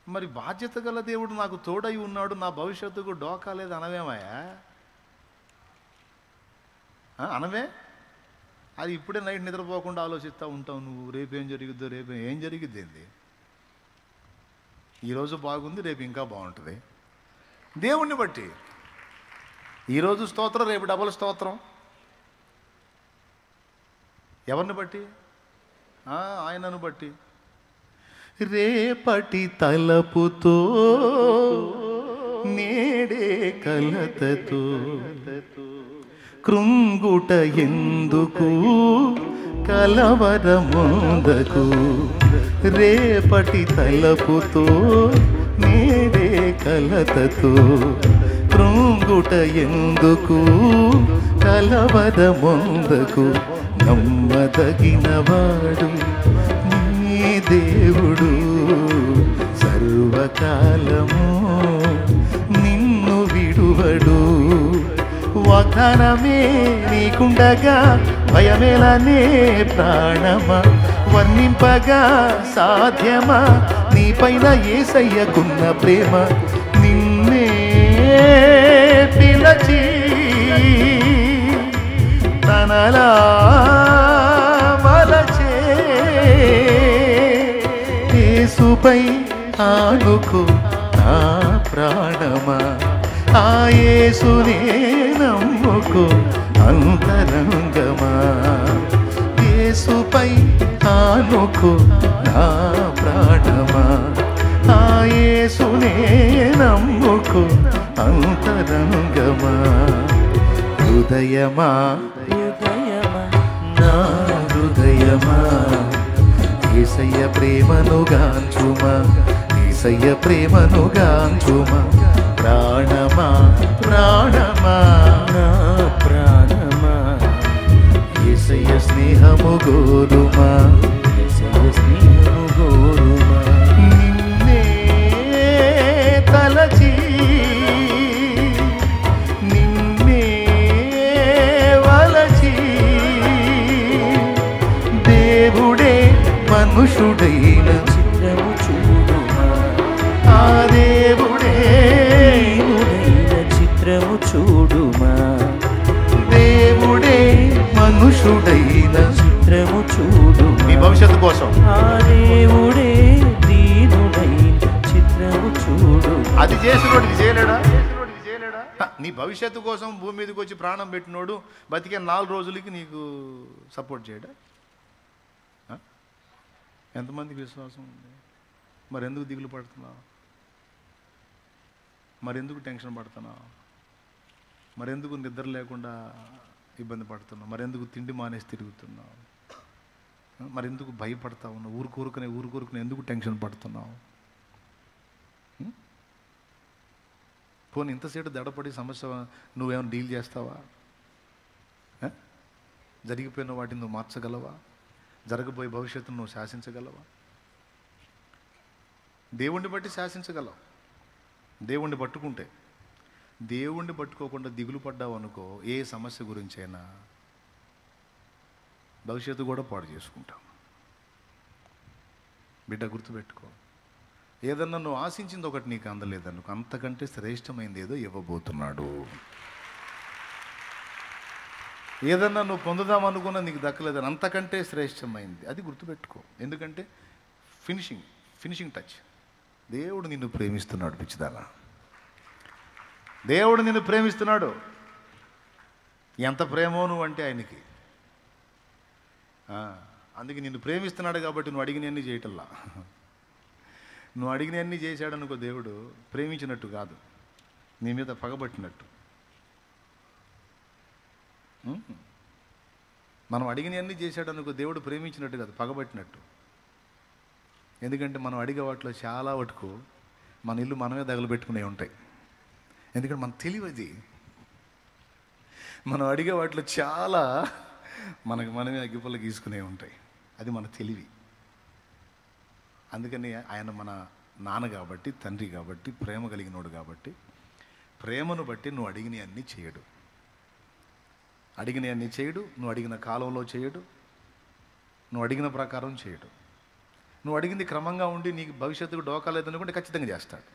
మరి బాధ్యత గల దేవుడు నాకు తోడై ఉన్నాడు, నా భవిష్యత్తుకు డోకా లేదు అనవేమాయా? అనవే? అది ఇప్పుడే నైట్ నిద్రపోకుండా ఆలోచిస్తూ ఉంటావు నువ్వు. రేపేం జరిగిద్దో, రేపు ఏం జరిగిద్ది ఏంది? ఈరోజు బాగుంది, రేపు ఇంకా బాగుంటుంది. దేవుణ్ణి బట్టి ఈరోజు స్తోత్రం, రేపు డబుల్ స్తోత్రం. ఎవరిని బట్టి? ఆయనను బట్టి. రేపటి తలపుతో నేడే కలతతో కృంగుట ఎందుకు కలవరముందకు. రేపటి తలపుతో నేడే కలతతో కృంగుట ఎందుకు కలవరముందకు. నమ్మదగినవాడు నీ దేవుడు, సర్వకాలము నిన్ను విడువడు. వాగ్దానమే నీకుండగా భయమేలనే ప్రాణమా, వర్ణింపగా సాధ్యమా నీపైన యేసయ్యకున్న ప్రేమ. నిన్నే పిలచి తనలా మలచే యేసుపై ఆనుకో నా ప్రాణమా, ఆ యేసునే నమ్ముకో అంతరంగమా. యేసుపై ఆనుకో నా ప్రాణమా, ఆ యేసునే నమ్ముకో అంతరంగమా. హృదయమా నా హృదయమా, యేసయ్య ప్రేమను గాంచుమా, యేసయ్య ప్రేమను గాంచుమా. ప్రాణమా ప్రాణమా నా ప్రాణమా, యేసయ్య స్నేహము గోరుమా, యేసయ్య స్నేహము గోరుమా. నిన్నే తలచి నిన్నే వలచి దేవుడే మనుషుడైన చిత్రము చూడుమా, ఆ దేవుడే చిత్రము చూడుమా. దేవుడే మనుషుడైన చిత్రము చూడు నీ భవిష్యత్తు కోసం. ఆ దేవుడే దీనుడైన చిత్రము చూడు. అది చేసినోడు ఇది చేయలేడా? నీ భవిష్యత్తు కోసం భూమి మీదకి వచ్చి ప్రాణం పెట్టినోడు బతికే 4 రోజులకి నీకు సపోర్ట్ చేయడా? ఎంతమందికి విశ్వాసం ఉంది? మరెందుకు దిగులు పడుతున్నావు? మరెందుకు టెన్షన్ పడుతున్నావు? మరెందుకు నిద్ర లేకుండా ఇబ్బంది పడుతున్నావు? మరెందుకు తిండి మానేసి తిరుగుతున్నావు? మరెందుకు భయపడతా ఉన్నావు? ఊరుకూరుకునే ఎందుకు టెన్షన్ పడుతున్నావు? పోనీ ఇంతసేపు దడపడి సమస్య నువ్వేమైనా డీల్ చేస్తావా? జరిగిపోయిన వాటిని నువ్వు మార్చగలవా? జరగబోయే భవిష్యత్తును నువ్వు శాసించగలవా? దేవుణ్ణి బట్టి శాసించగలవు. దేవుణ్ణి పట్టుకుంటే. దేవుణ్ణి పట్టుకోకుండా దిగులు పడ్డావు అనుకో, ఏ సమస్య గురించైనా భవిష్యత్తు కూడా పాడు చేసుకుంటాం. బిడ్డ గుర్తుపెట్టుకో, ఏదన్నా నువ్వు ఆశించింది ఒకటి నీకు అందలేదనుకో, అంతకంటే శ్రేష్టమైంది ఏదో ఇవ్వబోతున్నాడు. ఏదన్నా నువ్వు పొందుదామనుకున్నా నీకు దక్కలేదని, అంతకంటే శ్రేష్టమైంది అది గుర్తుపెట్టుకో. ఎందుకంటే ఫినిషింగ్ టచ్. దేవుడు నిన్ను ప్రేమిస్తున్నాడు పిచ్చిదానా. దేవుడు నిన్ను ప్రేమిస్తున్నాడు. ఎంత ప్రేమో నువ్వు అంటే ఆయనకి. అందుకే నిన్ను ప్రేమిస్తున్నాడు కాబట్టి నువ్వు అడిగినవన్నీ చేయటల్లా. నువ్వు అడిగినవన్నీ చేశాడనుకో దేవుడు ప్రేమించినట్టు కాదు, నీ మీద పగబట్టినట్టు. మనం అడిగినవన్నీ చేశాడనుకో దేవుడు ప్రేమించినట్టు కాదు, పగబట్టినట్టు. ఎందుకంటే మనం అడిగే వాటిలో చాలా వరకు మన ఇల్లు మనమే తగలబెట్టుకునే ఉంటాయి. ఎందుకంటే మన తెలివది. మనం అడిగే వాటిలో చాలా మనమే అగ్గిపుల్ల గీసుకునే ఉంటాయి. అది మన తెలివి. అందుకని ఆయన మన నాన్న కాబట్టి, తండ్రి కాబట్టి, ప్రేమ కలిగినోడు కాబట్టి, ప్రేమను బట్టి నువ్వు అడిగినవన్నీ చేయడు. నువ్వు అడిగిన కాలంలో చేయడు, నువ్వు అడిగిన ప్రకారం చేయడు. నువ్వు అడిగింది క్రమంగా ఉండి నీకు భవిష్యత్తుకు డోకా లేదనుకుంటే ఖచ్చితంగా చేస్తాడు.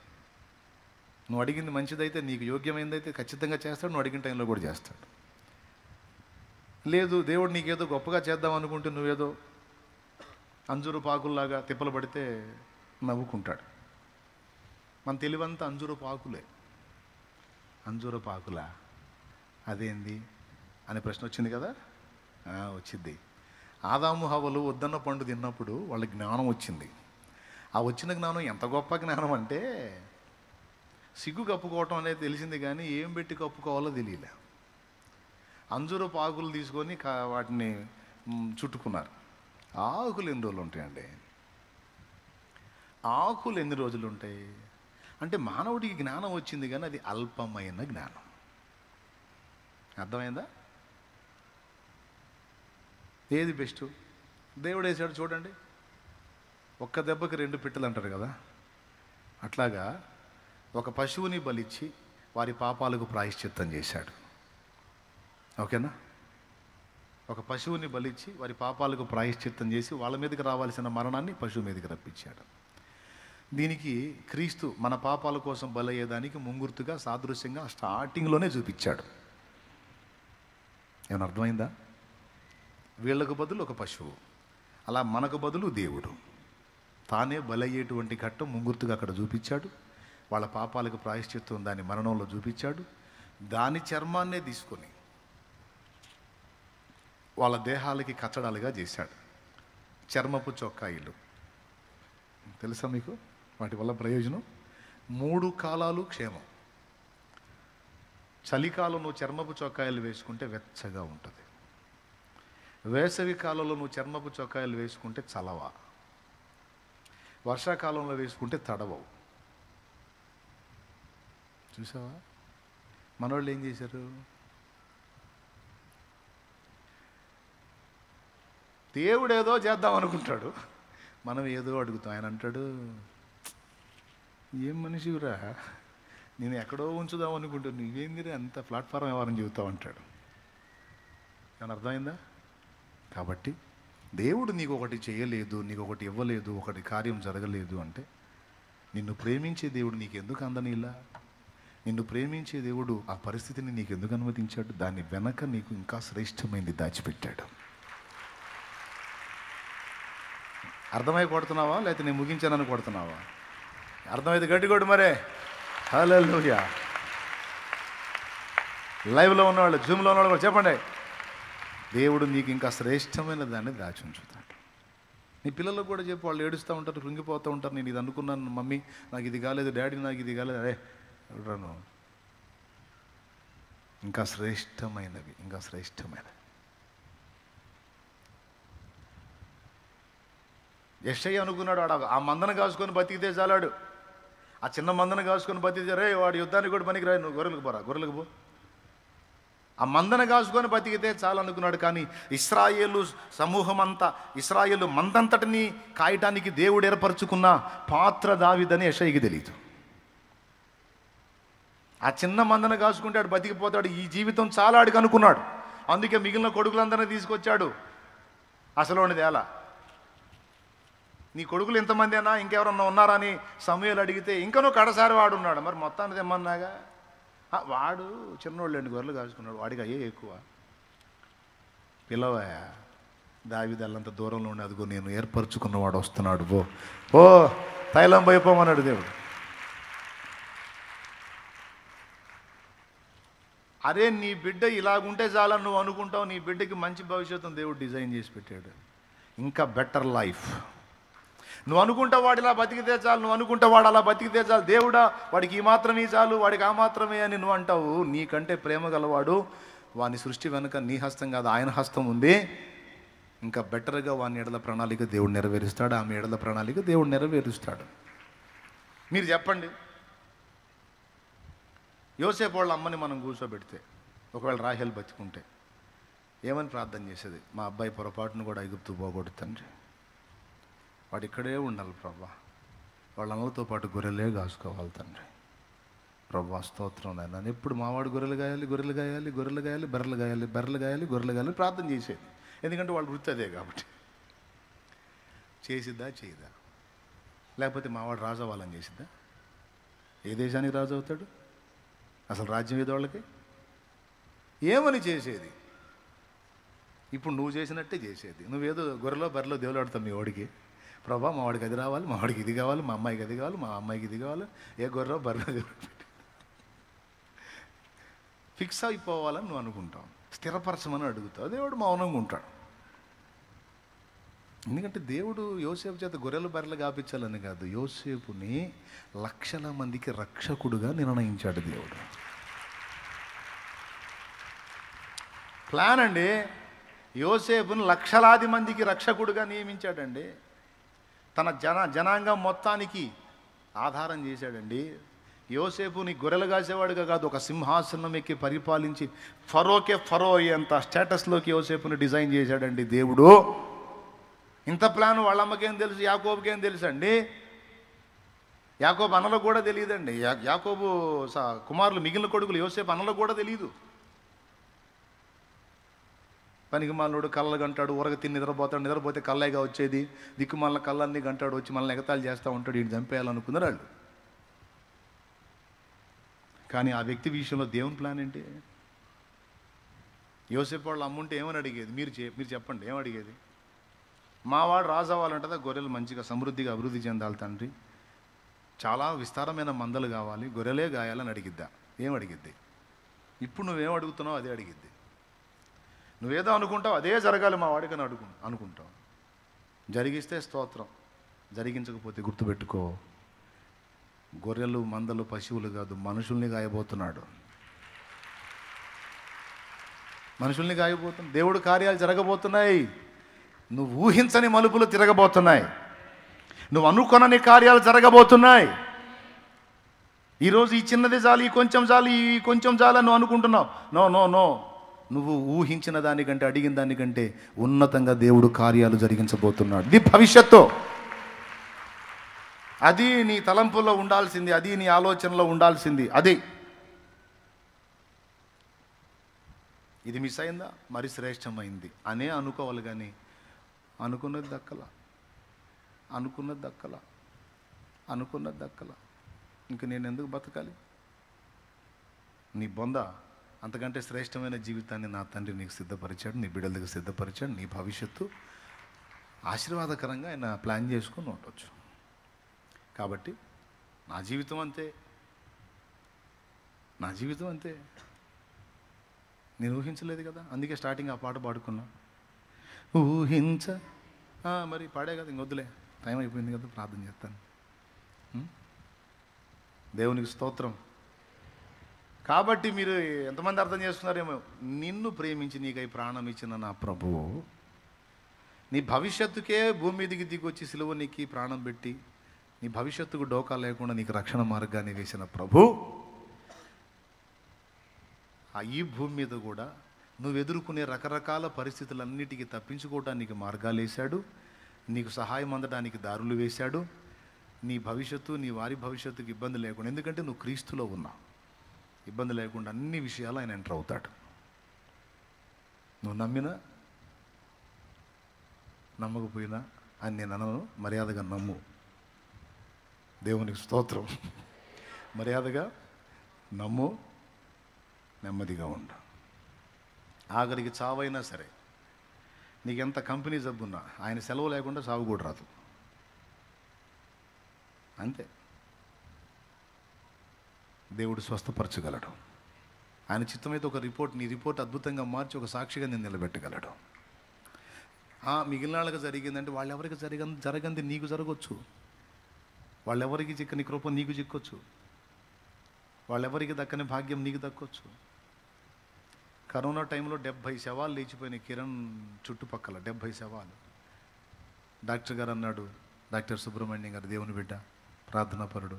నువ్వు అడిగింది మంచిదైతే, నీకు యోగ్యమైనదైతే ఖచ్చితంగా చేస్తాడు. నువ్వు అడిగిన టైంలో కూడా చేస్తాడు. లేదు, దేవుడు నీకేదో గొప్పగా చేద్దాం అనుకుంటే నువ్వేదో అంజూరు పాకుల్లాగా తిప్పలు పడితే నవ్వుకుంటాడు. మన తెలివంతా అంజూరు పాకులే. అంజూరు పాకులా అదేంది అనే ప్రశ్న వచ్చింది కదా. వచ్చింది. ఆదాము హవ్వలు వద్దన్న పండు తిన్నప్పుడు వాళ్ళ జ్ఞానం వచ్చింది. ఆ వచ్చిన జ్ఞానం ఎంత గొప్ప జ్ఞానం అంటే, సిగ్గు కప్పుకోవటం అనేది తెలిసింది కానీ ఏం పెట్టి కప్పుకోవాలో తెలియలే. అంజూరు పాకులు తీసుకొని వాటిని చుట్టుకున్నారు. ఆకులు ఎన్ని రోజులు ఉంటాయండి? ఆకులు ఎన్ని రోజులు ఉంటాయి అంటే, మానవుడికి జ్ఞానం వచ్చింది కానీ అది అల్పమైన జ్ఞానం. అర్థమైందా? ఏది బెస్ట్? దేవుడు వేసాడు చూడండి. ఒక్క దెబ్బకి 2 పిట్టలు అంటారు కదా. అట్లాగా ఒక పశువుని బలిచ్చి వారి పాపాలకు ప్రాయశ్చిత్తం చేశాడు. ఓకేనా? ఒక పశువుని బలిచ్చి వారి పాపాలకు ప్రాయశ్చిత్తం చేసి వాళ్ళ మీదకి రావాల్సిన మరణాన్ని పశువు మీదకి రప్పించాడు. దీనికి క్రీస్తు మన పాపాల కోసం బలయ్యేదానికి ముంగుర్తుగా, సాదృశ్యంగా స్టార్టింగ్లోనే చూపించాడు. ఏమన్నా అర్థమైందా? వీళ్ళకు బదులు ఒక పశువు, అలా మనకు బదులు దేవుడు తానే బలయ్యేటువంటి ఘట్టం ముంగుర్తుగా అక్కడ చూపించాడు. వాళ్ళ పాపాలకు ప్రాయశ్చిత్తం దాని మరణంలో చూపించాడు. దాని చర్మాన్నే తీసుకొని వాళ్ళ దేహాలకి కచ్చడాలుగా చేశాడు. చర్మపు చొక్కాయిలు తెలుసా మీకు? వాటి వల్ల ప్రయోజనం 3 కాలాలు క్షేమం. చలికాలం నువ్వు చర్మపు చొక్కాయలు వేసుకుంటే వెచ్చగా ఉంటుంది. వేసవి కాలంలో నువ్వు చర్మపు చొక్కాయలు వేసుకుంటే చలవ. వర్షాకాలంలో వేసుకుంటే తడవవు. చూసావా? మనోళ్ళు ఏం చేశారు? దేవుడు ఏదో చేద్దాం అనుకుంటాడు, మనం ఏదో అడుగుతాం. ఆయన అంటాడు, ఏం మనిషిరా, నేను ఎక్కడో ఉంచుదాం అనుకుంటాను, నువ్వేందిరే అంత ప్లాట్ఫారం ఎవరని చెబుతావు అంటాడు. ఏమన్నా అర్థమైందా? కాబట్టి దేవుడు నీకు ఒకటి చేయలేదు, నీకు ఒకటి ఇవ్వలేదు, ఒకటి కార్యం జరగలేదు అంటే, నిన్ను ప్రేమించే దేవుడు నీకు ఎందుకు అందనిలా? నిన్ను ప్రేమించే దేవుడు ఆ పరిస్థితిని నీకు ఎందుకు అనుమతించాడు? దాని వెనక నీకు ఇంకా శ్రేష్టమైనది దాచిపెట్టాడు. అర్థమై కొడుతున్నావా లేకపోతే నేను ముగించానని కొడుతున్నావా? అర్థమైతే గట్టి కొడు మరే. హల్లెలూయా. లైవ్లో ఉన్నవాళ్ళు, జూమ్లో ఉన్నవాళ్ళు కూడా చెప్పండి, దేవుడు నీకు ఇంకా శ్రేష్టమైన దాన్ని దాచి ఉంచుతాడు. నీ పిల్లలకు కూడా చెప్పు, వాళ్ళు ఏడుస్తూ ఉంటారు, కృంగిపోతూ ఉంటారు, నేను ఇది అనుకున్నాను మమ్మీ, నాకు ఇది కాలేదు, డాడీ నాకు ఇది కాలేదు. అరే ఎవడను, ఇంకా శ్రేష్టమైనవి, ఇంకా శ్రేష్టమైనవి. యెషయా అనుకున్నాడు, ఆ మందను కాసుకొని బతికితే చాలాడు, ఆ చిన్న మందను కాసుకొని బతికితే, రే వాడు యుద్ధానికి కూడా పనికి రాయి, నువ్వు గొర్రెలకు పోరా, గొర్రెలకు పో, ఆ మందను కాసుకొని బతికితే చాలు అనుకున్నాడు. కానీ ఇశ్రాయేలు సమూహం అంతా, ఇశ్రాయేలు మందంతటిని కాయటానికి దేవుడు ఏర్పరచుకున్న పాత్ర దావీదని యెషయాకి తెలియదు. ఆ చిన్న మందను కాసుకుంటాడు, బతికిపోతాడు, ఈ జీవితం చాలా ఆడికి అనుకున్నాడు. అందుకే మిగిలిన కొడుకులందరినీ తీసుకొచ్చాడు. అసలు ఎలా, నీ కొడుకులు ఎంతమందేనా, ఇంకెవరన్నా ఉన్నారా అని సమూయేలు అడిగితే, ఇంకా నువ్వు కడసారి వాడు ఉన్నాడు. మరి మొత్తానికి తెమ్మన్నాగా, వాడు చిన్నోళ్ళు 2 గొర్రెలు కాసుకున్నాడు, వాడికి అయ్యే ఎక్కువ. పిల్లవాయా, దావీదు అల్లంత దూరంలో ఉండి, అదిగో నేను ఏర్పరచుకున్నవాడు వస్తున్నాడు, ఓ తైలం పోయిపోమన్నాడు దేవుడు. అరే నీ బిడ్డ ఇలాగుంటే చాలని నువ్వు అనుకుంటావు, నీ బిడ్డకి మంచి భవిష్యత్తును దేవుడు డిజైన్ చేసి పెట్టాడు, ఇంకా బెటర్ లైఫ్. నువ్వు అనుకుంటా వాడు ఇలా బతికితే చాలు, నువ్వు అనుకుంటా వాడు అలా బతికితే చాలు, దేవుడా వాడికి ఈ మాత్రమే చాలు, వాడికి ఆ మాత్రమే అని నువ్వు అంటావు. నీకంటే ప్రేమ గలవాడు, వాని సృష్టి వెనుక నీ హస్తం కాదు ఆయన హస్తం ఉంది. ఇంకా బెటర్గా వాని ఎడల ప్రణాళిక దేవుడు నెరవేరుస్తాడు, ఆమె ఎడల ప్రణాళిక దేవుడు నెరవేరుస్తాడు. మీరు చెప్పండి, యోసేపు వాళ్ళ అమ్మని మనం కూర్చోబెడితే, ఒకవేళ రాహేలు బతికుంటే ఏమని ప్రార్థన చేసేది? మా అబ్బాయి పొరపాటును కూడా ఐగుప్తు పోగొట్టు తండ్రి, వాడు ఇక్కడే ఉండాలి ప్రభా, వాళ్ళ అమ్మతో పాటు గొర్రెలే కాసుకోవాలి తండ్రి. ప్రభా స్తోత్రం నాయన, ఎప్పుడు మావాడు గొర్రెలు గాయాలి, గొర్రెలు గాయాలి, గొర్రెలు గాయాలి, బర్రెలు గాయాలి, బర్రెలు గాయాలి, గొర్రెలు గాయాలి ప్రార్థన చేసేది. ఎందుకంటే వాళ్ళు వృత్తి అదే కాబట్టి. చేసిద్దా చేయదా? లేకపోతే మావాడు రాజు అవ్వాలని చేసిందా? ఏ దేశానికి రాజు అవుతాడు? అసలు రాజ్యం ఏదో వాళ్ళకి ఏమని చేసేది? ఇప్పుడు నువ్వు చేసినట్టే చేసేది. నువ్వేదో గొర్రెలో బర్రెలో దేవుడు ఆడతావు మీ వాడికి. ప్రభా మా వాడికి అది రావాలి, మా వాడికి ఇది కావాలి, మా అమ్మాయికి అది కావాలి, మా అమ్మాయికి ఇది కావాలి. ఏ గొర్రెలో బర్రెలో ఫిక్స్ అయిపోవాలని నువ్వు అనుకుంటావు. స్థిరపరచమని అడుగుతావు. దేవుడు మౌనంగా ఉంటాడు. ఎందుకంటే దేవుడు యోసేపు చేత గొర్రెలు బర్రెలు కాపించాలని కాదు, యోసేపుని లక్షల మందికి రక్షకుడుగా నిర్ణయించాడు దేవుడు. ప్లాన్ అండి. యోసేపుని లక్షలాది మందికి రక్షకుడుగా నియమించాడండి. తన జనాంగం మొత్తానికి ఆధారం చేశాడండి. యోసేపుని గొర్రెలు కాసేవాడుగా కాదు, ఒక సింహాసనం ఎక్కి పరిపాలించి ఫరోకే ఫరో అయ్యేంత స్టేటస్లోకి యోసేపుని డిజైన్ చేశాడండి దేవుడు. ఇంత ప్లాన్ వాళ్ళ అమ్మకేం తెలుసు, యాకోబుకేం తెలుసు అండి? యాకోబు అన్నలకు కూడా తెలియదండి. యాకోబు కుమారులు మిగిలిన కొడుకులు యోసేపు అన్నలకు కూడా తెలియదు. పనికిమాలినోడు కళ్ళలు గంటాడు, ఉరగ తిని నిద్రపోతాడు, నిద్రపోతే కళ్ళైగా వచ్చేది, దిక్కుమాలిన కళ్ళన్నీ గంటాడు, వచ్చి మనల్ని ఎగతాళి చేస్తూ ఉంటాడు, ఈయన చంపేయాలనుకున్నారు వాళ్ళు. కానీ ఆ వ్యక్తి విషయంలో దేవుని ప్లాన్ ఏంటి? యోసేపు వాళ్ళు అమ్ముంటే ఏమని అడిగేది? మీరు చెప్పండి, ఏమని అడిగేది? మావాడు రాజు అవ్వాలంటే గొర్రెలు మంచిగా సమృద్ధిగా అభివృద్ధి చెందాలి తండ్రి, చాలా విస్తారమైన మందలు కావాలి, గొర్రెలే గాయాలని అడిగిద్దా? ఏం అడిగిద్ది? ఇప్పుడు నువ్వేం అడుగుతున్నావు అదే అడిగిద్ది. నువ్వేదో అనుకుంటావు అదే జరగాలి మా వాడికని అనుకుంటావు. జరిగిస్తే స్తోత్రం, జరిగించకపోతే గుర్తుపెట్టుకో, గొర్రెలు మందలు పశువులు కాదు, మనుషుల్ని గాయబోతున్నాడు. మనుషుల్ని గాయబోతున్నాడు. దేవుడు కార్యాలు జరగబోతున్నాయి. నువ్వు ఊహించని మలుపులు తిరగబోతున్నాయి. నువ్వు అనుకొనని కార్యాలు జరగబోతున్నాయి. ఈరోజు ఈ చిన్నది చాలు, ఈ కొంచెం చాలు, ఈ కొంచెం చాలు నువ్వు అనుకుంటున్నావు. నో నో నో, నువ్వు ఊహించిన దానికంటే, అడిగిన దానికంటే ఉన్నతంగా దేవుడు కార్యాలు జరిగించబోతున్నాడు. ఇది భవిష్యత్తు. అది నీ తలంపుల్లో ఉండాల్సింది, అది నీ ఆలోచనలో ఉండాల్సింది. అది ఇది మిస్ అయిందా, మరి శ్రేష్టమైంది అనే అనుకోవాలి. కానీ అనుకున్నది దక్కల. ఇంక నేను ఎందుకు బతకాలి? నీ బొంద అంతకంటే శ్రేష్టమైన జీవితాన్ని నా తండ్రి నీకు సిద్ధపరిచాడు, నీ బిడ్డలకు సిద్ధపరిచాడు. నీ భవిష్యత్తు ఆశీర్వాదకరంగా ఆయన ప్లాన్ చేసుకుని ఉండొచ్చు. కాబట్టి నా జీవితం అంతే. నేను ఊహించలేదు కదా, అందుకే స్టార్టింగ్ ఆ పాట పాడుకున్నా. మరి పాడే కదా, ఇంకొద్దులే, టైం అయిపోయింది కదా, ప్రార్థన చేస్తాను. దేవునికి స్తోత్రం. కాబట్టి మీరు ఎంతమంది అర్థం చేస్తున్నారేమో, నిన్ను ప్రేమించి నీకై ప్రాణం ఇచ్చిన నా ప్రభువు, నీ భవిష్యత్తుకే భూమి మీదికి దిగొచ్చి సిలువనికి ప్రాణం పెట్టి నీ భవిష్యత్తుకు డోకా లేకుండా నీకు రక్షణ మార్గాన్ని వేసిన ప్రభు, ఈ భూమి మీద కూడా నువ్వు ఎదుర్కొనే రకరకాల పరిస్థితులన్నిటికీ తప్పించుకోవడానికి మార్గాలు వేశాడు, నీకు సహాయం అందడానికి దారులు వేశాడు. నీ భవిష్యత్తు, నీ వారి భవిష్యత్తుకు ఇబ్బంది లేకుండా, ఎందుకంటే నువ్వు క్రీస్తులో ఉన్నావు, ఇబ్బంది లేకుండా అన్ని విషయాలు ఆయన ఎంటర్ అవుతాడు. నువ్వు నమ్మినా నమ్మకపోయినా అని నేను అనను, మర్యాదగా నమ్ము. దేవునికి స్తోత్రం. మర్యాదగా నమ్ము, నెమ్మదిగా ఉండు. ఆఖరికి చావైనా సరే, నీకెంత కంపెనీ జబ్బున్నా ఆయన సెలవు లేకుండా సాగు కూడా రాదు. అంతే. దేవుడు స్వస్థపరచగలడు. ఆయన చిత్తమైతే నీ రిపోర్ట్ అద్భుతంగా మార్చి ఒక సాక్షిగా నేను నిలబెట్టగలడు. మిగిలిన వాళ్ళకి జరిగిందంటే వాళ్ళెవరికి జరగంది నీకు జరగవచ్చు, వాళ్ళెవరికి చిక్కని కృప నీకు చిక్కొచ్చు, వాళ్ళెవరికి దక్కని భాగ్యం నీకు దక్కొచ్చు. కరోనా టైంలో 70 శవాలు లేచిపోయినాయి కిరణ్ చుట్టుపక్కల, 70 శవాలు. డాక్టర్ గారు అన్నాడు, డాక్టర్ సుబ్రహ్మణ్యం గారు, దేవుని బిడ్డ, ప్రార్థనాపరుడు,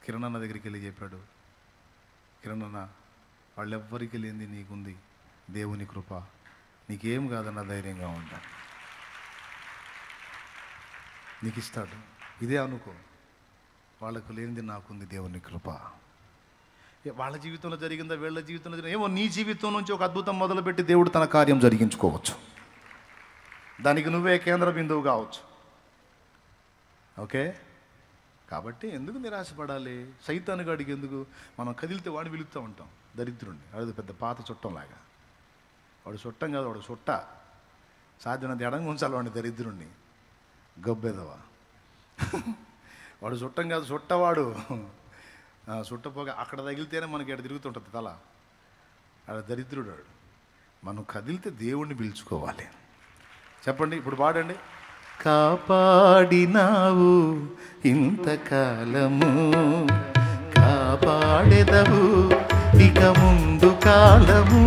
కిరణ్ అన్న దగ్గరికి వెళ్ళి చెప్పాడు, కిరణ్ అన్న, వాళ్ళెవ్వరికి లేనిది నీకుంది, దేవుని కృప, నీకేం కాదన్న ధైర్యంగా ఉంటా, నీకు ఇస్తాడు. ఇదే అనుకో, వాళ్ళకు లేనిది నాకుంది దేవుని కృప. వాళ్ళ జీవితంలో జరిగిందా, వీళ్ళ జీవితంలో జరిగిందా, ఏమో నీ జీవితం నుంచి ఒక అద్భుతం మొదలుపెట్టి దేవుడు తన కార్యం జరిగించుకోవచ్చు. దానికి నువ్వే కేంద్ర బిందువు కావచ్చు. ఓకే, కాబట్టి ఎందుకు నిరాశపడాలి? సైతాను గాడికి ఎందుకు? మనం కదిలితే వాడిని పిలుస్తూ ఉంటాం దరిద్రుడిని. అది పెద్ద పాత చుట్టంలాగా. వాడు చుట్టం కాదు, వాడు చుట్ట. సాధ్యమైనంత ఎడంగా ఉంచాలి వాడిని, దరిద్రుడిని. గబ్బెదవా వాడు చుట్టం కాదు, చుట్టవాడు. చుట్టపోగా అక్కడ తగిలితేనే మనకి ఎక్కడ తిరుగుతుంటుంది తల. ఆడ దరిద్రుడు వాడు. మనం కదిలితే దేవుణ్ణి పిలుచుకోవాలి. చెప్పండి, ఇప్పుడు పాడండి. కాపాడినావు ఇంతకాలము, కాపాడెదవు ఇక ముందు కాలము.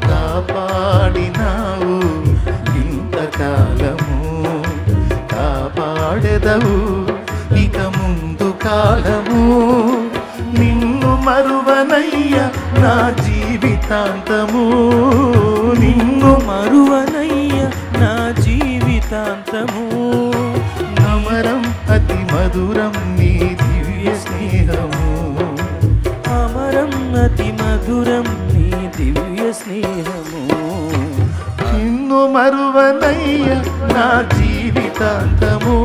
కాపాడినావు ఇంతకాలము, కాపాడెదవు ఇక ముందు కాలము. నిన్ను మరువనయ్య నా జీవితాంతము, నిన్ను మరువనయ్య నా జీవితాంతము. అమరం అతి మధురం నీ దివ్య స్నేహము, అమరం అతి మధురం నీ దివ్య స్నేహము. నిన్ను మరువనయ్య నా జీవితాంతము,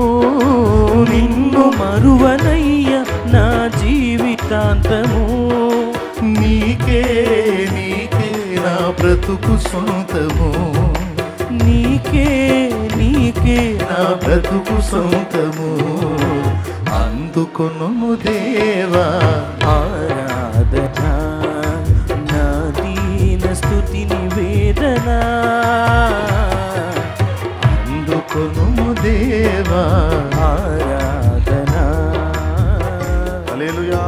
నిన్ను మరువనయ్య నా జీవితాంతము. నీకే నీకే నా బ్రతుకు సొంతము, నీకే నీకే నా బ్రతుకు సొంతము. అందుకొను దేవా ఆరాధన, నా దీన స్తుతి నివేదన. అందుకొను దేవా ఆరాధన. హల్లెలూయా.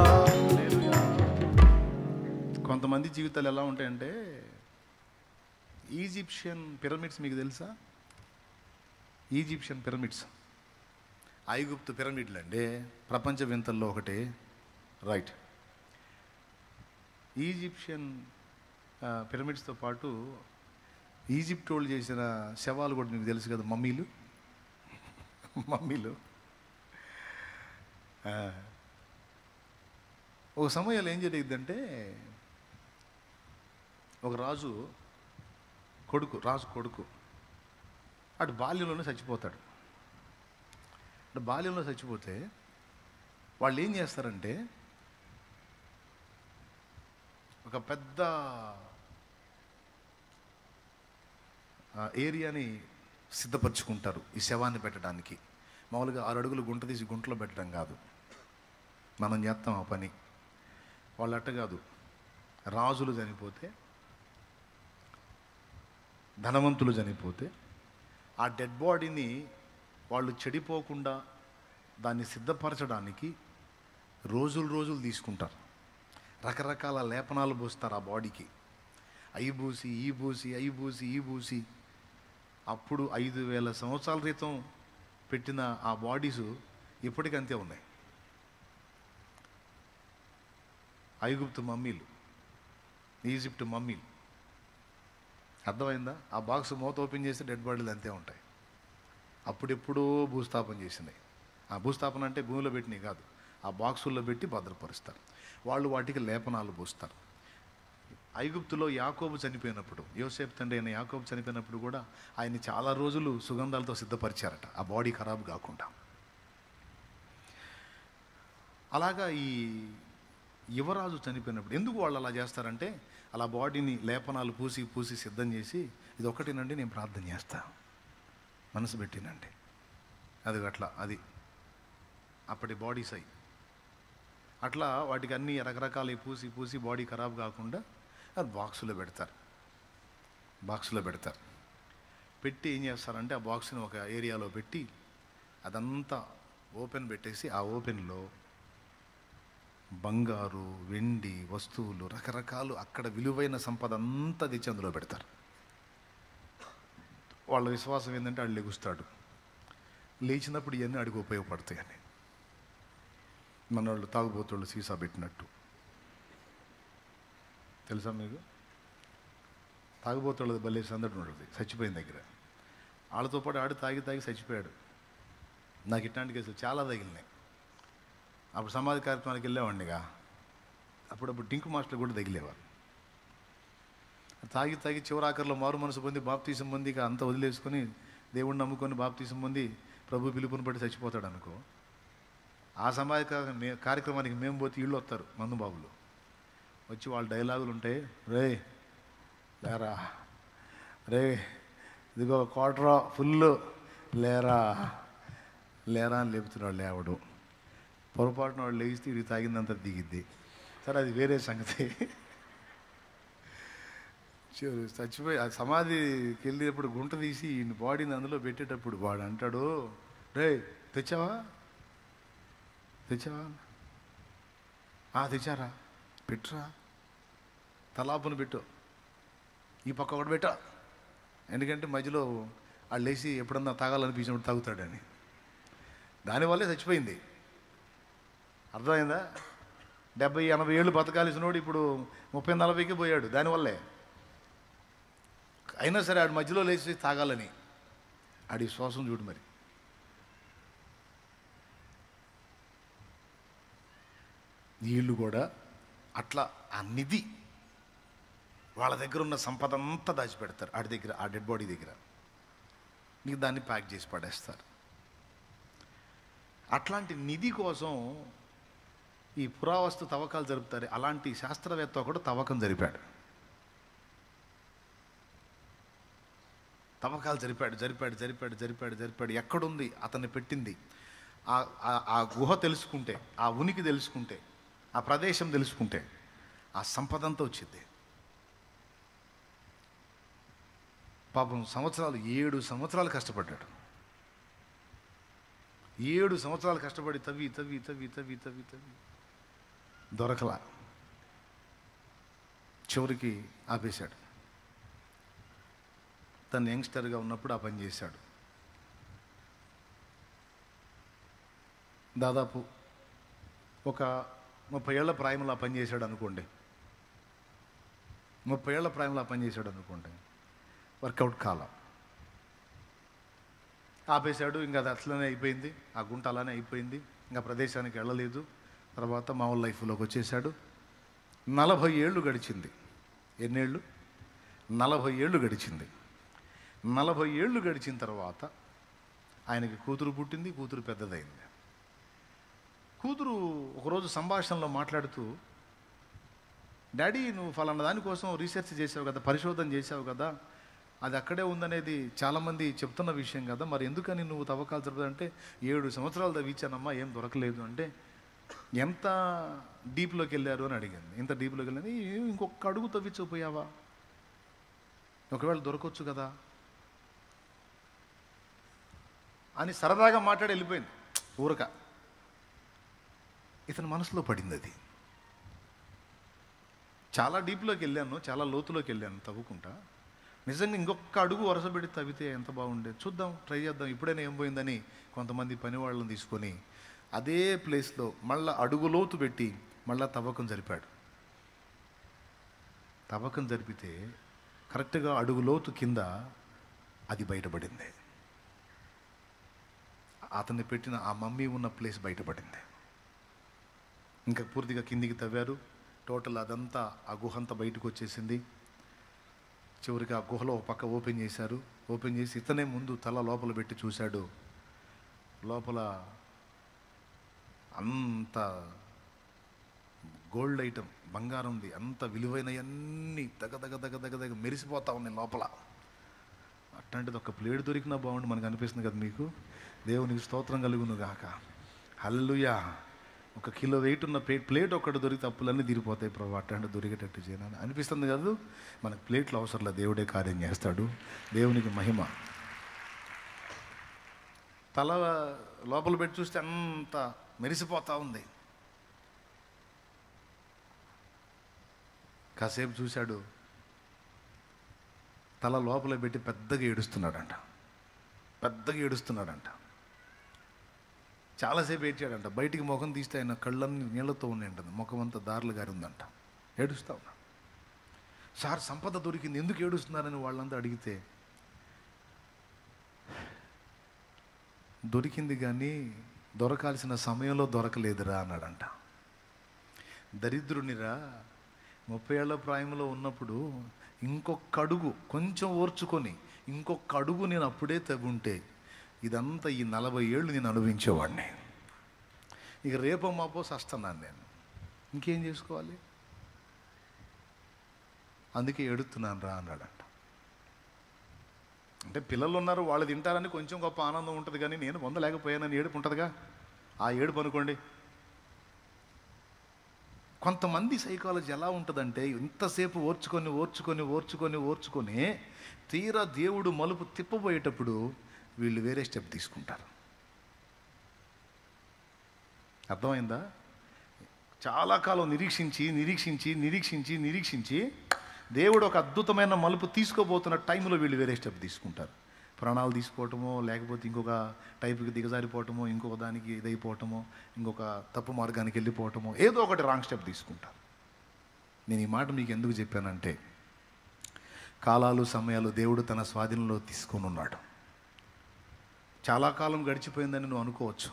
కొంతమంది జీవితాలు ఎలా ఉంటాయంటే, ఈజిప్షియన్ పిరమిడ్స్ మీకు తెలుసా? ఈజిప్షియన్ పిరమిడ్స్, ఐగుప్తు పిరమిడ్లు అండి, ప్రపంచ వింతల్లో ఒకటి. రైట్. ఈజిప్షియన్ పిరమిడ్స్తో పాటు ఈజిప్ట్ వాళ్ళు చేసిన శవాలు కూడా మీకు తెలుసు కదా, మమ్మీలు. మమ్మీలు ఒక సమయంలో ఏం జరిగిందంటే, ఒక రాజు కొడుకు అటు బాల్యంలోనే చచ్చిపోతాడు. అటు బాల్యంలో చచ్చిపోతే వాళ్ళు ఏం చేస్తారంటే, ఒక పెద్ద ఏరియాని సిద్ధపరచుకుంటారు ఈ శవాన్ని పెట్టడానికి. మామూలుగా 6 అడుగులు గుంట తీసి గుంటలో పెట్టడం కాదు, మనం చేస్తాం ఆ పని. వాళ్ళు అట్ట కాదు. రాజులు చనిపోతే, ధనవంతులు చనిపోతే ఆ డెడ్ బాడీని వాళ్ళు చెడిపోకుండా దాన్ని సిద్ధపరచడానికి రోజులు తీసుకుంటారు. రకరకాల లేపనాలు పూస్తారు ఆ బాడీకి. అయి పూసి అప్పుడు 5000 సంవత్సరాల క్రితం పెట్టిన ఆ బాడీస్ ఇప్పటికంతే ఉన్నాయి. ఐగుప్తు మమ్మీలు, ఈజిప్ట్ మమ్మీలు. అర్థమైందా? ఆ బాక్స్ మూత ఓపెన్ చేస్తే డెడ్ బాడీలు అంతే ఉంటాయి. అప్పుడెప్పుడో భూస్థాపన చేసినాయి. ఆ భూస్థాపన అంటే భూమిలో పెట్టినవి కాదు, ఆ బాక్సుల్లో పెట్టి భద్రపరుస్తారు. వాళ్ళు వాటికి లేపనాలు పూస్తారు. ఐగుప్తులో యాకోబు చనిపోయినప్పుడు, యోసేపు తండ్రి అయిన యాకోబు చనిపోయినప్పుడు కూడా ఆయన్ని చాలా రోజులు సుగంధాలతో సిద్ధపరిచారట, ఆ బాడీ ఖరాబ్ కాకుండా. అలాగా ఈ యువరాజు చనిపోయినప్పుడు ఎందుకు వాళ్ళు అలా చేస్తారంటే, అలా బాడీని లేపనాలు పూసి సిద్ధం చేసి, ఇది ఒక్కటేనండి నేను ప్రార్థన చేస్తా, మనసు పెట్టినండి, అది అట్లా, అది అప్పటి బాడీస్ అయి అట్లా వాటికి అన్ని రకరకాల పూసి బాడీ ఖరాబ్ కాకుండా అది బాక్సులో పెడతారు. పెట్టి ఏం చేస్తారంటే, ఆ బాక్స్ని ఒక ఏరియాలో పెట్టి అదంతా ఓపెన్ పెట్టేసి, ఆ ఓపెన్లో బంగారు, వెండి వస్తువులు, రకరకాలు అక్కడ విలువైన సంపద అంతా తెచ్చి అందులో పెడతారు. వాళ్ళ విశ్వాసం ఏంటంటే, వాళ్ళు లెగుస్తాడు, లేచినప్పుడు ఇవన్నీ అడిగి ఉపయోగపడతాయని. మన వాళ్ళు తాగుబోతుళ్ళు సీసా పెట్టినట్టు తెలుసా మీకు? తాగుబోతుళ్ళది భలే సందడి ఉంటుంది చచ్చిపోయిన దగ్గర. వాళ్ళతో పాటు ఆడు తాగి చచ్చిపోయాడు. నాకు ఇట్లాంటి కేసులు చాలా తగిలినాయి. అప్పుడు సమాధి కార్యక్రమానికి వెళ్ళేవాడినిగా, అప్పుడప్పుడు డింకు మాస్టర్ కూడా తగిలేవారు. తాగి చివరాఖరిలో మారు మనసు పొంది బాప్తీసం పొంది ఇక అంతా వదిలేసుకొని దేవుణ్ణి నమ్ముకొని బాప్తీసం పొంది ప్రభు పిలుపుని బట్టి చచ్చిపోతాడు అనుకో, ఆ సమాజ కార్యక్రమానికి మేము పోతే వీళ్ళు వస్తారు మందుబాబులు వచ్చి వాళ్ళ డైలాగులు ఉంటాయి. రే లేరా, రే ఇదిగో క్వార్టర్ ఫుల్ లేరా లేరా అని లేపుతున్నాడు. లేవడు పొరపాటున వాడు లేగిస్తే ఇది తాగిందంతా దిగిద్ది. సరే అది వేరే సంగతి. చచ్చిపోయి ఆ సమాధికి వెళ్ళేటప్పుడు గుంట తీసి ఈ బాడీని అందులో పెట్టేటప్పుడు వాడు అంటాడు, రే తెచ్చావా తెచ్చావా, తెచ్చారా, పెట్టురా, తలాపును పెట్టు, ఈ పక్క ఒకటి పెట్టా, ఎందుకంటే మధ్యలో వాళ్ళు లేచి ఎప్పుడన్నా తాగాలనిపించినప్పుడు తాగుతాడని. దానివల్లే చచ్చిపోయింది. అర్థమైందా? 70-80 ఏళ్ళు బతకాల్సినోడు ఇప్పుడు 30-40కి పోయాడు దానివల్లే. అయినా సరే ఆడు మధ్యలో లేచి తాగాలని ఆడి శ్వాసం చూడు. మరి వీళ్ళు కూడా అట్లా ఆ నిధి వాళ్ళ దగ్గర ఉన్న సంపద అంతా దాచిపెడతారు ఆడి దగ్గర, ఆ డెడ్ బాడీ దగ్గర. నీకు దాన్ని ప్యాక్ చేసి పడేస్తారు. అట్లాంటి నిధి కోసం ఈ పురావస్తు తవ్వకాలు జరుపుతారు. అలాంటి శాస్త్రవేత్త ఒకడు తవ్వకం జరిపాడు. తవ్వకాలు జరిపాడు. ఎక్కడుంది అతన్ని పెట్టింది? ఆ గుహ తెలుసుకుంటే, ఆ ఉనికి తెలుసుకుంటే, ఆ ప్రదేశం తెలుసుకుంటే ఆ సంపద అంతా వచ్చింది. పాపం 7 సంవత్సరాలు కష్టపడ్డాడు. 7 సంవత్సరాలు కష్టపడి తవ్వి దొరకలా. చివరికి ఆపేశాడు. తను యంగ్స్టర్గా ఉన్నప్పుడు ఆ పని చేశాడు. దాదాపు ఒక 30 ఏళ్ల ప్రాయంలో ఆ పని చేశాడు అనుకోండి. 30 ఏళ్ల ప్రాయంలో ఆ పని చేశాడు అనుకోండి. వర్కౌట్ కాలం ఆపేశాడు. ఇంకా అది అట్లనే అయిపోయింది. ఆ గుంట అలానే అయిపోయింది. ఇంకా ప్రదేశానికి వెళ్ళలేదు. తర్వాత మామూలు లైఫ్లోకి వచ్చేసాడు. 40 ఏళ్ళు గడిచింది. ఎన్నేళ్ళు? 40 ఏళ్ళు గడిచింది. 40 ఏళ్ళు గడిచిన తర్వాత ఆయనకి కూతురు పుట్టింది. కూతురు పెద్దదైంది. కూతురు ఒకరోజు సంభాషణలో మాట్లాడుతూ, డాడీ నువ్వు ఫలానా దానికోసం రీసెర్చ్ చేసావు కదా, పరిశోధన చేసావు కదా, అది అక్కడే ఉందనేది చాలామంది చెప్తున్న విషయం కదా, మరి ఎందుకని నువ్వు తవ్వకాలు జరుపుదంటే 7 సంవత్సరాలు తవ్వించానమ్మా, ఏం దొరకలేదు అంటే, ఎంత డీప్లోకి వెళ్ళారు అని అడిగింది. ఎంత డీప్లోకి వెళ్ళాను, ఇంకొక అడుగు తవ్వించకపోయావా, ఒకవేళ దొరకొచ్చు కదా అని సరదాగా మాట్లాడి వెళ్ళిపోయింది ఊరక. ఇతని మనసులో పడింది అది. చాలా డీప్లోకి వెళ్ళాను, చాలా లోతులోకి వెళ్ళాను తవ్వుకుంటా, నిజంగా ఇంకొక అడుగు వరుస పెట్టి తవ్వితే ఎంత బాగుండేది, చూద్దాం, ట్రై చేద్దాం, ఇప్పుడైనా ఏం పోయిందని కొంతమంది పని వాళ్ళని తీసుకొని అదే ప్లేస్లో మళ్ళీ అడుగు లోతు పెట్టి మళ్ళీ తవ్వకం జరిపాడు. తవ్వకం జరిపితే కరెక్ట్గా అడుగు లోతు కింద అది బయటపడింది. అతన్ని పెట్టిన ఆ మమ్మీ ఉన్న ప్లేస్ బయటపడింది. ఇంకా పూర్తిగా కిందికి తవ్వారు. టోటల్ అదంతా ఆ గుహ అంతా బయటకు వచ్చేసింది. చివరికి ఆ గుహలో ఒక పక్క ఓపెన్ చేశారు. ఓపెన్ చేసి ఇతనే ముందు తల లోపల పెట్టి చూశాడు. లోపల అంత గోల్డ్ ఐటమ్, బంగారంది, అంత విలువైనవన్నీ దగ్గ మెరిసిపోతా ఉన్నాయి లోపల. అట్లాంటిది ఒక ప్లేట్ దొరికినా బాగుండి మనకు అనిపిస్తుంది కదా మీకు. దేవునికి స్తోత్రం కలుగును గాక. హల్లెలూయా. 1 కిలో వెయిట్ ఉన్న ప్లేట్ ఒక్కటి దొరికితే అప్పులన్నీ తీరిపోతాయి ప్రభు, అట్లాంటి దొరికేటట్టు చేయనని అనిపిస్తుంది కాదు. మనకు ప్లేట్లు అవసరంలా, దేవుడే కార్యం చేస్తాడు. దేవునికి మహిమ. తల లోపల పెట్టి చూస్తే అంత మెరిసిపోతూ ఉంది. కాసేపు చూశాడు. తల లోపల పెట్టి పెద్దగా ఏడుస్తున్నాడంట. చాలాసేపు ఏడ్చాడంట. బయటికి ముఖం తీస్తే ఆయన కళ్ళన్నీ నీళ్లతో ఉన్నాయంట, ముఖం అంతా దారులు గారి ఉందంట. ఏడుస్తా ఉన్నా. సార్ సంపద దొరికింది, ఎందుకు ఏడుస్తున్నారని వాళ్ళంతా అడిగితే, దొరికింది కానీ దొరకాల్సిన సమయంలో దొరకలేదురా అన్నాడంట. దరిద్రునిరా, 30 ఏళ్ల ప్రాయంలో ఉన్నప్పుడు ఇంకొక అడుగు కొంచెం ఓర్చుకొని ఇంకొక అడుగు నేను అప్పుడే తవ్వుంటే ఇదంతా ఈ 40 ఏళ్ళు నేను అనుభవించేవాడిని. ఇక రేపో మాపో సస్తున్నాను నేను, ఇంకేం చేసుకోవాలి, అందుకే ఏడుతున్నాను రా అన్నాడంట. అంటే పిల్లలు ఉన్నారు, వాళ్ళు తింటారని కొంచెం గొప్ప ఆనందం ఉంటుంది, కానీ నేను పొందలేకపోయానని ఏడుపు ఉంటుందిగా, ఆ ఏడుపు అనుకోండి. కొంతమంది సైకాలజీ ఎలా ఉంటుందంటే, ఇంతసేపు ఓర్చుకొని ఓర్చుకొని ఓర్చుకొని ఓర్చుకొని తీరా దేవుడు మలుపు తిప్పబోయేటప్పుడు వీళ్ళు వేరే స్టెప్ తీసుకుంటారు. అర్థమైందా? చాలా కాలం నిరీక్షించి నిరీక్షించి నిరీక్షించి నిరీక్షించి దేవుడు ఒక అద్భుతమైన మలుపు తీసుకోబోతున్న టైంలో వీళ్ళు వేరే స్టెప్ తీసుకుంటారు. ప్రాణాలు తీసుకోవటమో, లేకపోతే ఇంకొక టైపుకి దిగజారిపోవటమో, ఇంకొక దానికి ఇదైపోవటమో, ఇంకొక తప్పు మార్గానికి వెళ్ళిపోవటమో, ఏదో ఒకటి రాంగ్ స్టెప్ తీసుకుంటారు. నేను ఈ మాట మీకు ఎందుకు చెప్పానంటే, కాలాలు సమయాలు దేవుడు తన స్వాధీనంలో తీసుకొని ఉన్నాడు. చాలా కాలం గడిచిపోయిందని నువ్వు అనుకోవచ్చు.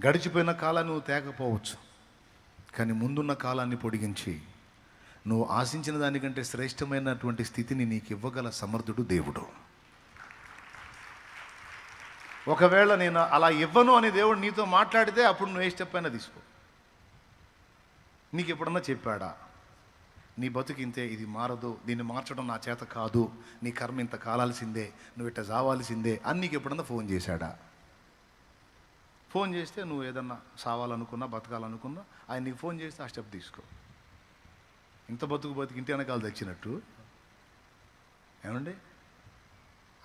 గడిచిపోయిన కాలాన్ని నువ్వు తేకపోవచ్చు, కానీ ముందున్న కాలాన్ని పొడిగించి నువ్వు ఆశించిన దానికంటే శ్రేష్టమైనటువంటి స్థితిని నీకు ఇవ్వగల సమర్థుడు దేవుడు. ఒకవేళ నేను అలా ఇవ్వను అని దేవుడు నీతో మాట్లాడితే అప్పుడు నువ్వు ఏ స్టెప్ అయినా తీసుకో. నీకు ఎప్పుడన్నా చెప్పాడా, నీ బతుకు ఇంతే, ఇది మారదు, దీన్ని మార్చడం నా చేత కాదు, నీ కర్మ ఇంత కాలాల్సిందే, నువ్వు ఇట్ట చావాల్సిందే అని నీకు ఎప్పుడన్నా ఫోన్ చేశాడా? ఫోన్ చేస్తే నువ్వు ఏదన్నా సావాలనుకున్నా, బతకాలనుకున్నా, ఆయన నీకు ఫోన్ చేస్తే ఆ స్టెప్ తీసుకో. ఇంత బతుకు ఇంటి వెనకాల తెచ్చినట్టు ఏమండి?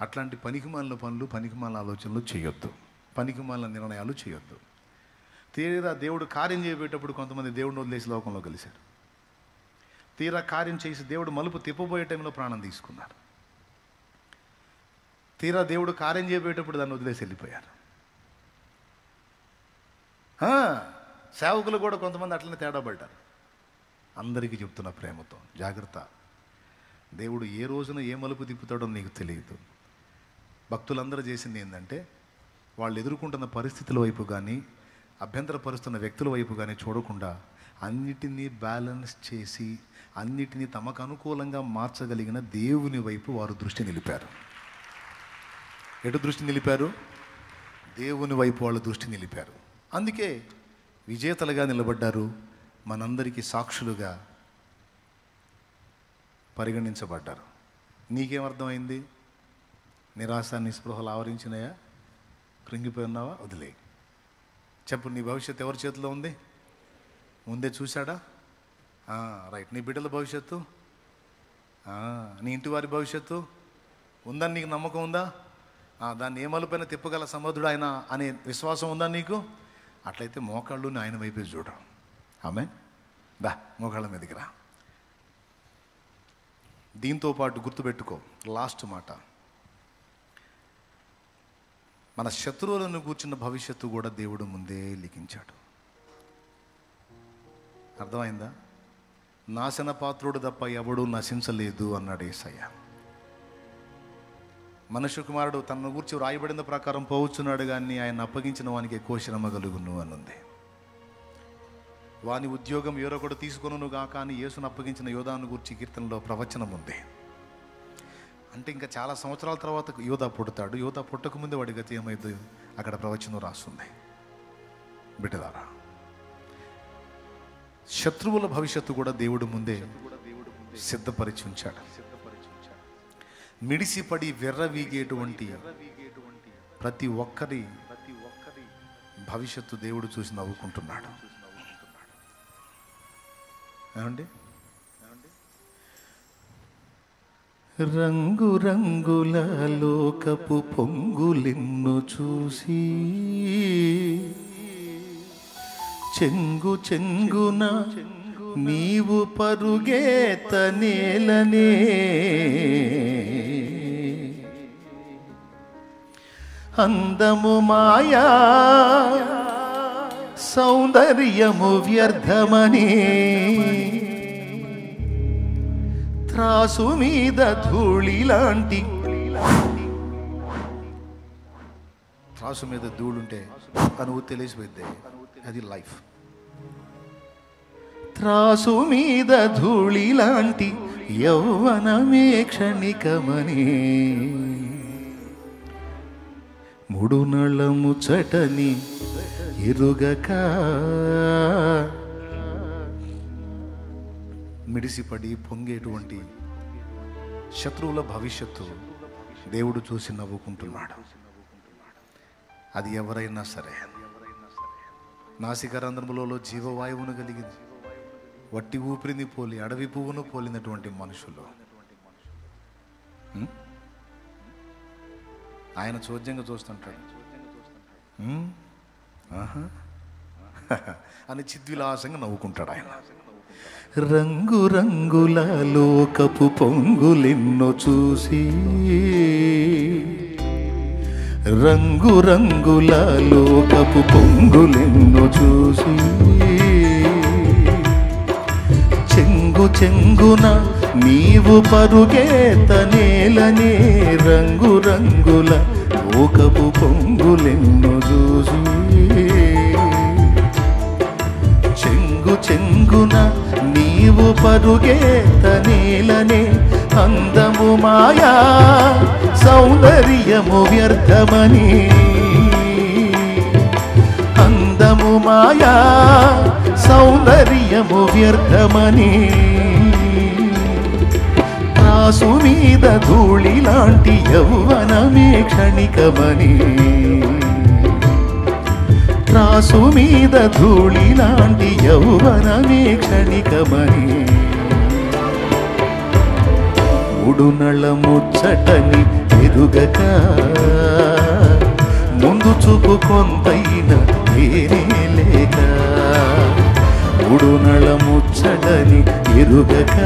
అట్లాంటి పనికిమాలిన పనులు, పనికిమాలిన ఆలోచనలు చేయొద్దు, పనికిమాలిన నిర్ణయాలు చేయొద్దు. తీరా దేవుడు కార్యం చేయబోయేటప్పుడు కొంతమంది దేవుడిని వదిలేసి లోకంలో కలిశారు. తీరా కార్యం చేసి దేవుడు మలుపు తిప్పబోయే టైంలో ప్రాణం తీసుకున్నారు. తీరా దేవుడు కార్యం చేయబోయేటప్పుడు దాన్ని వదిలేసి వెళ్ళిపోయారు. సేవకులు కూడా కొంతమంది అట్లనే తేడా పడ్డారు. అందరికీ చెప్తున్న ప్రేమతో, జాగ్రత్త. దేవుడు ఏ రోజున ఏ మలుపు తిప్పుతాడో నీకు తెలియదు. భక్తులందరూ చేసింది ఏంటంటే, వాళ్ళు ఎదుర్కొంటున్న పరిస్థితుల వైపు కానీ, అభ్యంతరపరుస్తున్న వ్యక్తుల వైపు కానీ చూడకుండా అన్నిటినీ బ్యాలెన్స్ చేసి అన్నిటినీ తమకు అనుకూలంగా మార్చగలిగిన దేవుని వైపు వారు దృష్టి నిలిపారు. ఎటు దృష్టి నిలిపారు? దేవుని వైపు వాళ్ళు దృష్టి నిలిపారు. అందుకే విజేతలుగా నిలబడ్డారు, మనందరికీ సాక్షులుగా పరిగణించబడ్డారు. నీకేమర్థమైంది? నిరాశ నిస్పృహలు ఆవరించినాయా? కృంగిపోయి ఉన్నావా? వదిలే. చెప్పు, నీ భవిష్యత్తు ఎవరి చేతిలో ఉంది? ముందే చూశాడా? రైట్. నీ బిడ్డల భవిష్యత్తు, నీ ఇంటి వారి భవిష్యత్తు ఉందని నీకు నమ్మకం ఉందా? దాన్ని ఏ మలుపైన తిప్పగల సమర్థుడు ఆయన అనే విశ్వాసం ఉందా నీకు? అట్లయితే మోకాళ్ళుని ఆయన వైపే చూడడం. ఆమె దా, మోకాళ్ళ మీదకి రా. దీంతో పాటు గుర్తుపెట్టుకో, లాస్ట్ మాట, మన శత్రువులను కూర్చున్న భవిష్యత్తు కూడా దేవుడు ముందే లిఖించాడు. అర్థమైందా? నాశన పాత్రుడు తప్ప ఎవడు నశించలేదు అన్నాడు యేసయ్య. మనుష్య కుమారుడు తన గురించి రాయబడిన ప్రకారం పోవచ్చున్నాడు, కానీ ఆయన అప్పగించిన వానికి ఎక్కువ శ్రమ కలుగును అనుంది. వాని ఉద్యోగం ఎవరొకడు తీసుకొనును గాక అని యేసును అప్పగించిన యోధాను గురించి కీర్తనలో ప్రవచనం ఉంది. అంటే ఇంకా చాలా సంవత్సరాల తర్వాత యోధా పుడతాడు. యోధా పుట్టకముందే వాడి గతి ఏమైంది అక్కడ ప్రవచనం రాస్తుంది. బిడ్డలారా, శత్రువుల భవిష్యత్తు కూడా దేవుడు ముందే సిద్ధపరిచి ఉంచాడు. మిడిసిపడి వెర్రవీగేటువంటి ప్రతి ఒక్కరి భవిష్యత్తు దేవుడు చూసి నవ్వుకుంటున్నాడు. ఏమండి? రంగు రంగుల లోకపు పొంగులిన్ను చూసి చెంగు చెంగున నీవు పరుగేత నేలనే, అందము మాయా సౌందర్యము వ్యర్థమని త్రాసు మీద ధూళి లాంటి, త్రాసు మీద ధూళుంటే నువ్వు తెలిసిపోద్ది, అది లైఫ్. త్రాసు మీద ధూళి లాంటి యౌవనమే క్షణికమని, ముడునళ్ళ ముచ్చటని ఎరుగక మిడిసిపడి పొంగేటువంటి శత్రువుల భవిష్యత్తు దేవుడు చూసి నవ్వుకుంటున్నాడు. అది ఎవరైనా సరే. నాసికారంధ్రములలో జీవవాయువును కలిగింది, వట్టి ఊపిరిని పోలి అడవి పువ్వును పోలినటువంటి మనుషులు ఆయన చోద్యంగా చూస్తుంటాడు. ఆహా అని చిద్విలాసంగా నవ్వుకుంటాడు ఆయన. రంగు రంగుల లోకపు పొంగులెన్నో చూసి, రంగు రంగుల లోకపు పొంగులెన్నో చూసి, చెంగు చెంగున నీవు పరుగేత నేలనే, రంగు రంగుల లోకపు పొంగులెన్నో చూసి, చెంగు చెంగున నీవు పరుగేత నేలనే, అందము మాయా సౌందర్యము వ్యర్థమని, అందము మాయా సౌందర్యము వ్యర్థమని, త్రాసు మీద ధూళి లాంటి యౌవనమే క్షణికమని, త్రాసు మీద ధూళి లాంటి యౌవనమే క్షణికమని, ఉడునళ్ళ ముచ్చటని ఎరుగక ముందు చూపు కొంతైన వేరే లేక, ఉడునళ్ళ ముచ్చటని ఎరుగక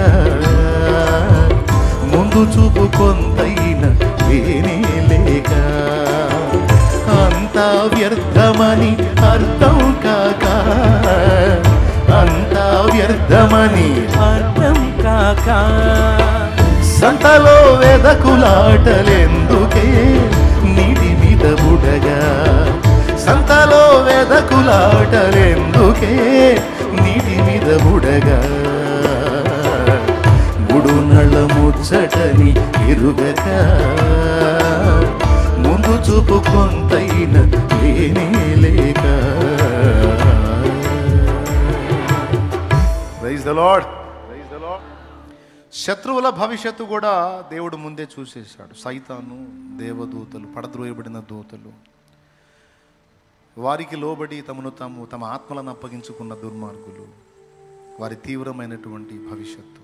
ముందు చూపు కొంతైన వేరే లేక, అంతా వ్యర్థమని అర్థం కాక, అంతా వ్యర్థమని అర్థం కాక, సంతలో వెదకులాటలెందుకే నీటి మీద బుడగా, సంతలో వెదకులాటలెందుకే నీటి మీద బుడగా, ఉడునళ్ళ ముచ్చటని ఎరుగక ముందు చూపు కొంతైన లేనే లేక. Praise the Lord. శత్రువుల భవిష్యత్తు కూడా దేవుడు ముందే చూసేశాడు. సైతాను, దేవదూతలు, పడద్రోయబడిన దూతలు, వారికి లోబడి తమ ఆత్మలను అప్పగించుకున్న దుర్మార్గులు, వారి తీవ్రమైనటువంటి భవిష్యత్తు,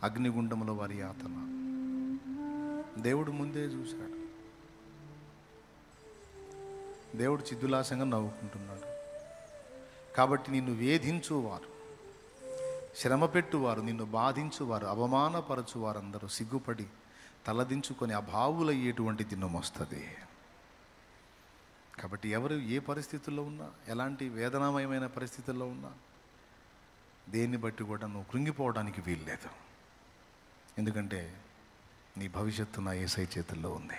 అగ్నిగుండంలో వారి యాతన దేవుడు ముందే చూశాడు. దేవుడు చిద్దులాసంగా నవ్వుకుంటున్నాడు. కాబట్టి నిన్ను వేధించువారు, శ్రమ పెట్టువారు, నిన్ను బాధించువారు, అవమానపరచువారందరూ సిగ్గుపడి తలదించుకొని అభావులయ్యేటువంటి దినం వస్తుంది. కాబట్టి ఎవరు ఏ పరిస్థితుల్లో ఉన్నా, ఎలాంటి వేదనామయమైన పరిస్థితుల్లో ఉన్నా, దేన్ని బట్టి కూడా నువ్వు కృంగిపోవడానికి వీల్లేదు. ఎందుకంటే నీ భవిష్యత్తు నా యేసయ్య చేతుల్లో ఉంది.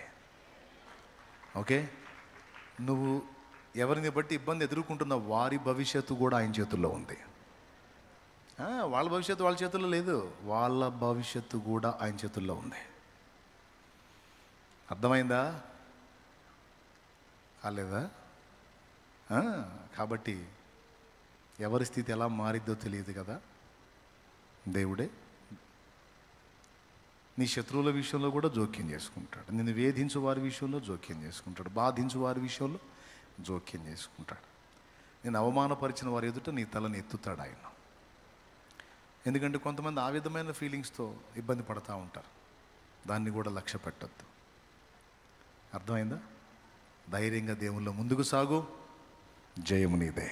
ఓకే, నువ్వు ఎవరిని బట్టి ఇబ్బంది ఎదుర్కొంటున్న వారి భవిష్యత్తు కూడా ఆయన చేతుల్లో ఉంది. వాళ్ళ భవిష్యత్తు వాళ్ళ చేతుల్లో లేదు, వాళ్ళ భవిష్యత్తు కూడా ఆయన చేతుల్లో ఉంది. అర్థమైందా? కాలేదా? కాబట్టి ఎవరి స్థితి ఎలా మారిద్దో తెలియదు కదా. దేవుడే నీ శత్రువుల విషయంలో కూడా జోక్యం చేసుకుంటాడు. నిన్ను వేధించు వారి విషయంలో జోక్యం చేసుకుంటాడు. బాధించు వారి విషయంలో జోక్యం చేసుకుంటాడు. నేను అవమానపరిచిన వారి ఎదుట నీ తలని ఎత్తుతాడు ఆయన. ఎందుకంటే కొంతమంది ఆ విధమైన ఫీలింగ్స్తో ఇబ్బంది పడుతూ ఉంటారు. దాన్ని కూడా లక్ష్య పెట్టద్దు. అర్థమైందా? ధైర్యంగా దేవుళ్ళో ముందుకు సాగు. జయము నీదే.